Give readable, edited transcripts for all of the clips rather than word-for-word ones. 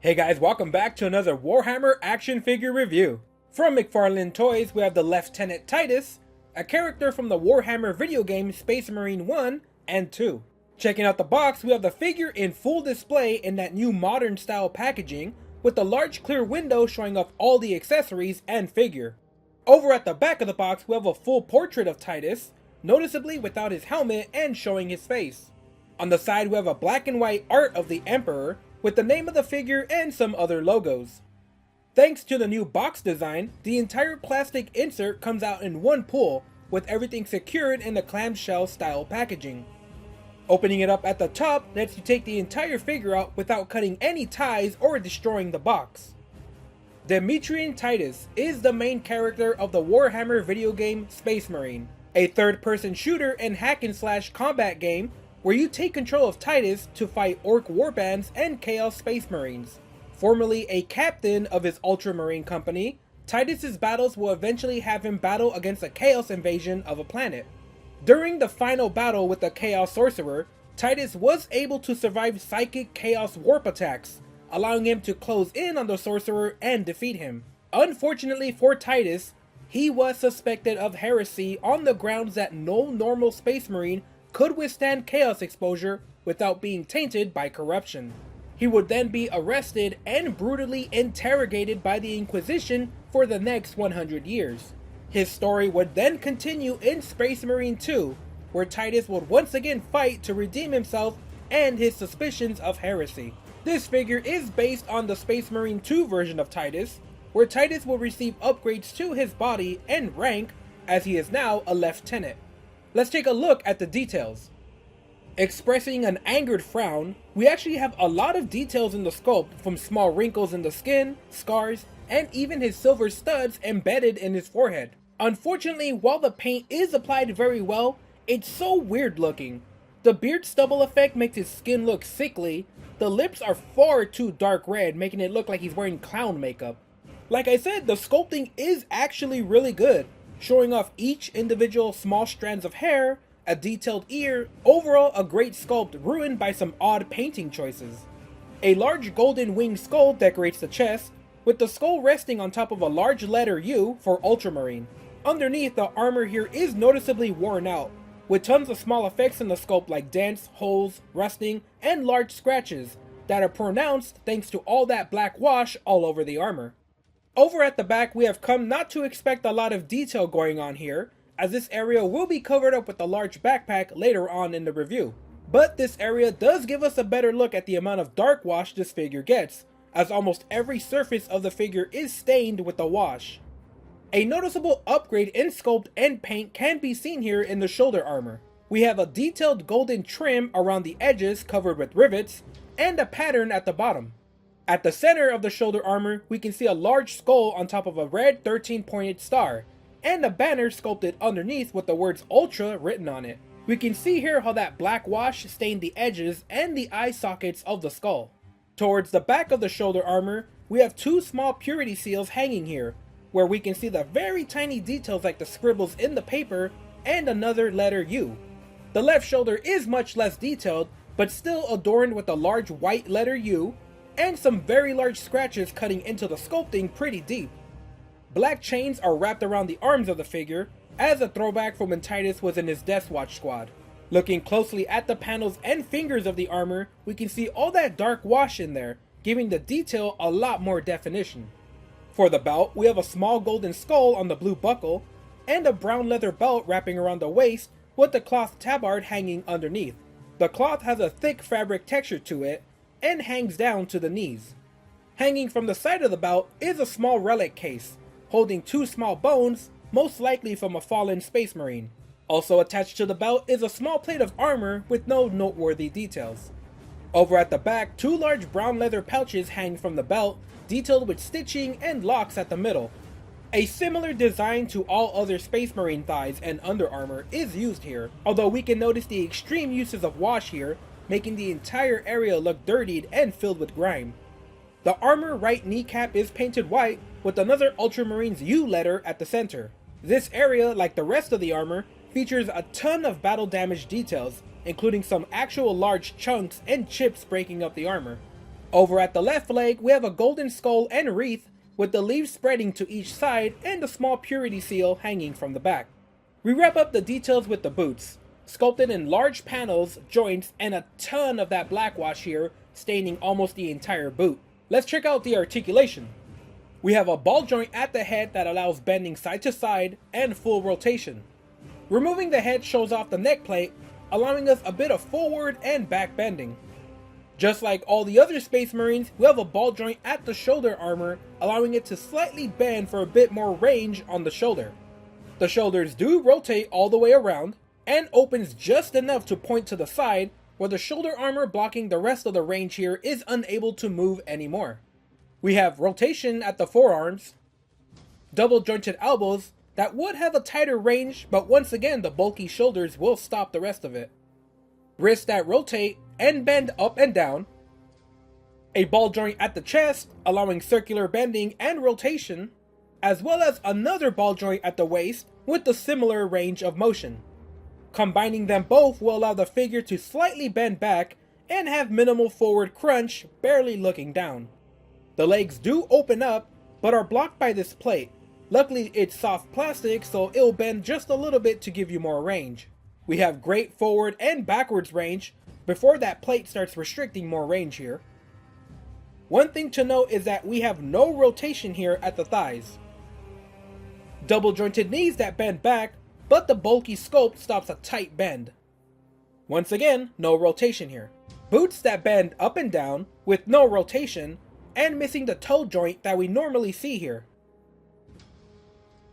Hey guys, welcome back to another Warhammer action figure review. From McFarlane Toys, we have the Lieutenant Titus, a character from the Warhammer video game Space Marine 1 and 2. Checking out the box, we have the figure in full display in that new modern style packaging, with the large clear window showing off all the accessories and figure. Over at the back of the box, we have a full portrait of Titus, noticeably without his helmet and showing his face. On the side, we have a black and white art of the Emperor, with the name of the figure and some other logos. Thanks to the new box design, the entire plastic insert comes out in one pull, with everything secured in the clamshell style packaging. Opening it up at the top lets you take the entire figure out without cutting any ties or destroying the box. Demetrian Titus is the main character of the Warhammer video game Space Marine, a third-person shooter and hack-and-slash combat game where you take control of Titus to fight Orc warbands and Chaos Space Marines. Formerly a captain of his Ultramarine company, Titus's battles will eventually have him battle against a Chaos invasion of a planet. During the final battle with the Chaos Sorcerer, Titus was able to survive psychic Chaos warp attacks, allowing him to close in on the Sorcerer and defeat him. Unfortunately for Titus, he was suspected of heresy on the grounds that no normal Space Marine could withstand chaos exposure without being tainted by corruption. He would then be arrested and brutally interrogated by the Inquisition for the next 100 years. His story would then continue in Space Marine 2, where Titus would once again fight to redeem himself and his suspicions of heresy. This figure is based on the Space Marine 2 version of Titus, where Titus will receive upgrades to his body and rank as he is now a lieutenant. Let's take a look at the details. Expressing an angered frown, we actually have a lot of details in the sculpt, from small wrinkles in the skin, scars, and even his silver studs embedded in his forehead. Unfortunately, while the paint is applied very well, it's so weird looking. The beard stubble effect makes his skin look sickly, the lips are far too dark red, making it look like he's wearing clown makeup. Like I said, the sculpting is actually really good, showing off each individual small strands of hair, a detailed ear, overall a great sculpt ruined by some odd painting choices. A large golden winged skull decorates the chest, with the skull resting on top of a large letter U for Ultramarine. Underneath, the armor here is noticeably worn out, with tons of small effects in the sculpt like dents, holes, rusting, and large scratches that are pronounced thanks to all that black wash all over the armor. Over at the back, we have come not to expect a lot of detail going on here, as this area will be covered up with a large backpack later on in the review. But this area does give us a better look at the amount of dark wash this figure gets, as almost every surface of the figure is stained with the wash. A noticeable upgrade in sculpt and paint can be seen here in the shoulder armor. We have a detailed golden trim around the edges covered with rivets, and a pattern at the bottom. At the center of the shoulder armor, we can see a large skull on top of a red 13-pointed star, and a banner sculpted underneath with the words Ultra written on it. We can see here how that black wash stained the edges and the eye sockets of the skull. Towards the back of the shoulder armor, we have two small purity seals hanging here, where we can see the very tiny details like the scribbles in the paper and another letter U. The left shoulder is much less detailed, but still adorned with a large white letter U, and some very large scratches cutting into the sculpting pretty deep. Black chains are wrapped around the arms of the figure, as a throwback from when Titus was in his Death Watch squad. Looking closely at the panels and fingers of the armor, we can see all that dark wash in there, giving the detail a lot more definition. For the belt, we have a small golden skull on the blue buckle, and a brown leather belt wrapping around the waist with the cloth tabard hanging underneath. The cloth has a thick fabric texture to it, and hangs down to the knees. Hanging from the side of the belt is a small relic case, holding two small bones, most likely from a fallen Space Marine. Also attached to the belt is a small plate of armor with no noteworthy details. Over at the back, two large brown leather pouches hang from the belt, detailed with stitching and locks at the middle. A similar design to all other Space Marine thighs and underarmor is used here, although we can notice the extreme uses of wash here, making the entire area look dirtied and filled with grime. The armor right kneecap is painted white, with another Ultramarine's U letter at the center. This area, like the rest of the armor, features a ton of battle damage details, including some actual large chunks and chips breaking up the armor. Over at the left leg, we have a golden skull and wreath with the leaves spreading to each side and a small purity seal hanging from the back. We wrap up the details with the boots, sculpted in large panels, joints, and a ton of that black wash here, staining almost the entire boot. Let's check out the articulation. We have a ball joint at the head that allows bending side to side and full rotation. Removing the head shows off the neck plate, allowing us a bit of forward and back bending. Just like all the other Space Marines, we have a ball joint at the shoulder armor, allowing it to slightly bend for a bit more range on the shoulder. The shoulders do rotate all the way around, and opens just enough to point to the side, where the shoulder armor blocking the rest of the range here is unable to move anymore. We have rotation at the forearms, double jointed elbows that would have a tighter range, but once again the bulky shoulders will stop the rest of it. Wrists that rotate and bend up and down, a ball joint at the chest allowing circular bending and rotation, as well as another ball joint at the waist with a similar range of motion. Combining them both will allow the figure to slightly bend back and have minimal forward crunch, barely looking down. The legs do open up, but are blocked by this plate. Luckily it's soft plastic, so it'll bend just a little bit to give you more range. We have great forward and backwards range before that plate starts restricting more range here. One thing to note is that we have no rotation here at the thighs. Double jointed knees that bend back, but the bulky sculpt stops a tight bend. Once again, no rotation here. Boots that bend up and down with no rotation, and missing the toe joint that we normally see here.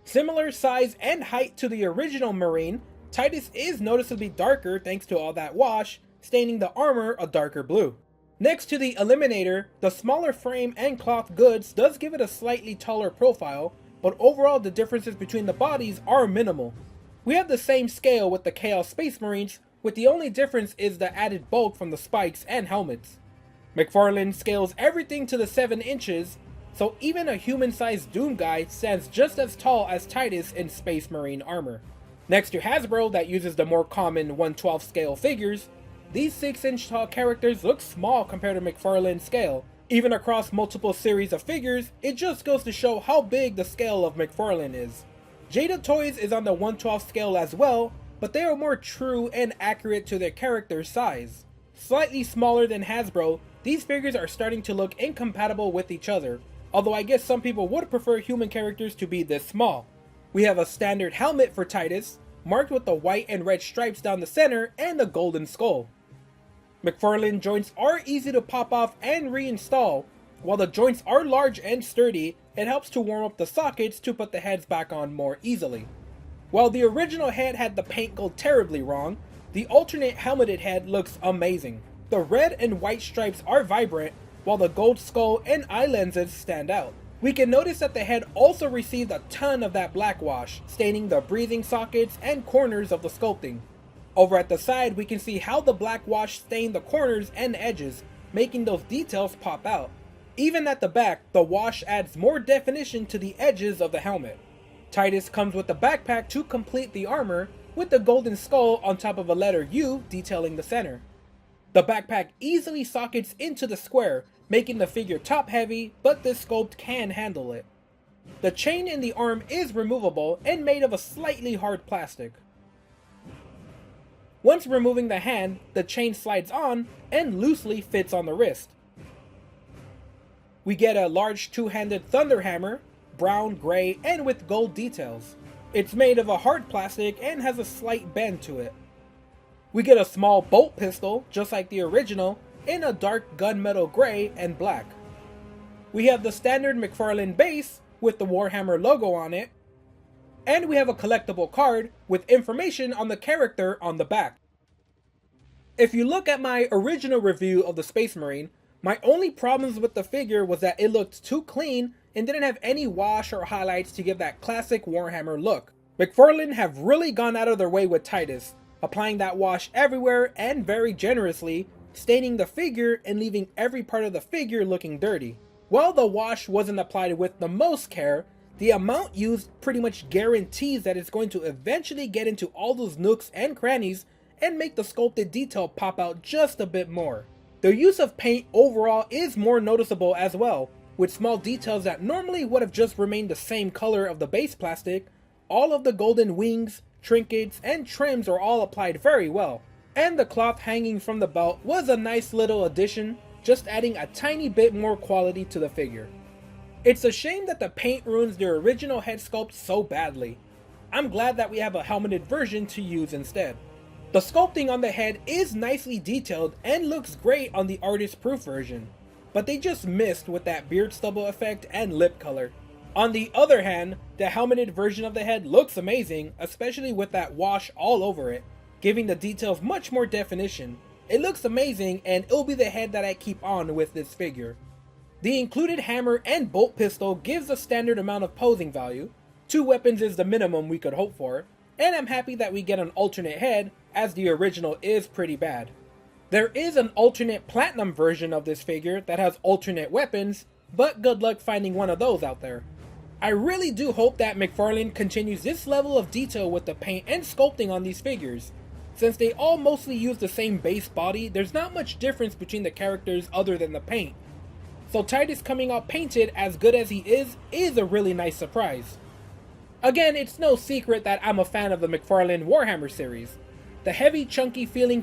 Similar size and height to the original Marine, Titus is noticeably darker thanks to all that wash, staining the armor a darker blue. Next to the Eliminator, the smaller frame and cloth goods does give it a slightly taller profile, but overall the differences between the bodies are minimal. We have the same scale with the Chaos Space Marines, with the only difference is the added bulk from the spikes and helmets. McFarlane scales everything to the 7 inches, so even a human-sized Doom guy stands just as tall as Titus in Space Marine armor. Next to Hasbro that uses the more common 1/12 scale figures, these 6-inch tall characters look small compared to McFarlane's scale. Even across multiple series of figures, it just goes to show how big the scale of McFarlane is. Jada Toys is on the 1/12 scale as well, but they are more true and accurate to their character's size. Slightly smaller than Hasbro, these figures are starting to look incompatible with each other, although I guess some people would prefer human characters to be this small. We have a standard helmet for Titus, marked with the white and red stripes down the center and a golden skull. McFarlane joints are easy to pop off and reinstall. While the joints are large and sturdy, it helps to warm up the sockets to put the heads back on more easily. While the original head had the paint go terribly wrong, the alternate helmeted head looks amazing. The red and white stripes are vibrant, while the gold skull and eye lenses stand out. We can notice that the head also received a ton of that black wash, staining the breathing sockets and corners of the sculpting. Over at the side, we can see how the black wash stained the corners and edges, making those details pop out. Even at the back, the wash adds more definition to the edges of the helmet. Titus comes with the backpack to complete the armor, with the golden skull on top of a letter U detailing the center. The backpack easily sockets into the square, making the figure top heavy, but this sculpt can handle it. The chain in the arm is removable and made of a slightly hard plastic. Once removing the hand, the chain slides on and loosely fits on the wrist. We get a large two-handed thunder hammer, brown, gray, and with gold details. It's made of a hard plastic and has a slight bend to it. We get a small bolt pistol, just like the original, in a dark gunmetal gray and black. We have the standard McFarlane base with the Warhammer logo on it, and we have a collectible card with information on the character on the back. If you look at my original review of the Space Marine, my only problems with the figure was that it looked too clean and didn't have any wash or highlights to give that classic Warhammer look. McFarlane have really gone out of their way with Titus, applying that wash everywhere and very generously, staining the figure and leaving every part of the figure looking dirty. While the wash wasn't applied with the most care, the amount used pretty much guarantees that it's going to eventually get into all those nooks and crannies and make the sculpted detail pop out just a bit more. The use of paint overall is more noticeable as well, with small details that normally would have just remained the same color of the base plastic. All of the golden wings, trinkets, and trims are all applied very well. And the cloth hanging from the belt was a nice little addition, just adding a tiny bit more quality to the figure. It's a shame that the paint ruins the original head sculpt so badly. I'm glad that we have a helmeted version to use instead. The sculpting on the head is nicely detailed and looks great on the artist proof version, but they just missed with that beard stubble effect and lip color. On the other hand, the helmeted version of the head looks amazing, especially with that wash all over it, giving the details much more definition. It looks amazing, and it'll be the head that I keep on with this figure. The included hammer and bolt pistol gives a standard amount of posing value. 2 weapons is the minimum we could hope for, and I'm happy that we get an alternate head, as the original is pretty bad. There is an alternate platinum version of this figure that has alternate weapons, but good luck finding one of those out there. I really do hope that McFarlane continues this level of detail with the paint and sculpting on these figures. Since they all mostly use the same base body, there's not much difference between the characters other than the paint. So Titus coming out painted as good as he is a really nice surprise. Again, it's no secret that I'm a fan of the McFarlane Warhammer series. The heavy chunky feeling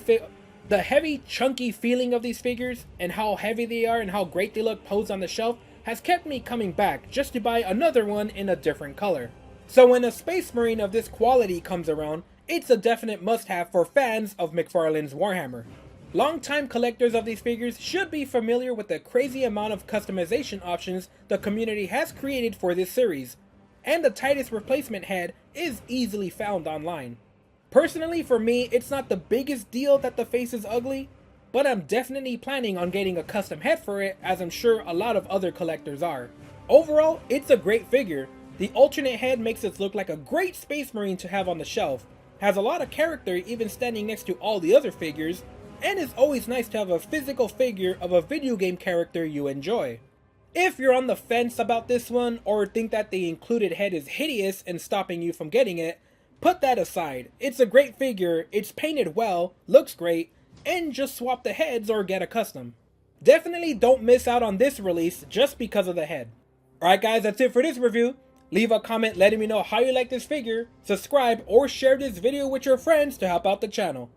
of these figures, and how heavy they are and how great they look posed on the shelf, has kept me coming back just to buy another one in a different color. So when a Space Marine of this quality comes around, it's a definite must-have for fans of McFarlane's Warhammer. Longtime collectors of these figures should be familiar with the crazy amount of customization options the community has created for this series, and the Titus replacement head is easily found online. Personally, for me, it's not the biggest deal that the face is ugly, but I'm definitely planning on getting a custom head for it, as I'm sure a lot of other collectors are. Overall, it's a great figure. The alternate head makes it look like a great Space Marine to have on the shelf, has a lot of character even standing next to all the other figures, and it's always nice to have a physical figure of a video game character you enjoy. If you're on the fence about this one, or think that the included head is hideous and stopping you from getting it, put that aside. It's a great figure, it's painted well, looks great, and just swap the heads or get a custom. Definitely don't miss out on this release just because of the head. Alright guys, that's it for this review. Leave a comment letting me know how you like this figure, subscribe or share this video with your friends to help out the channel.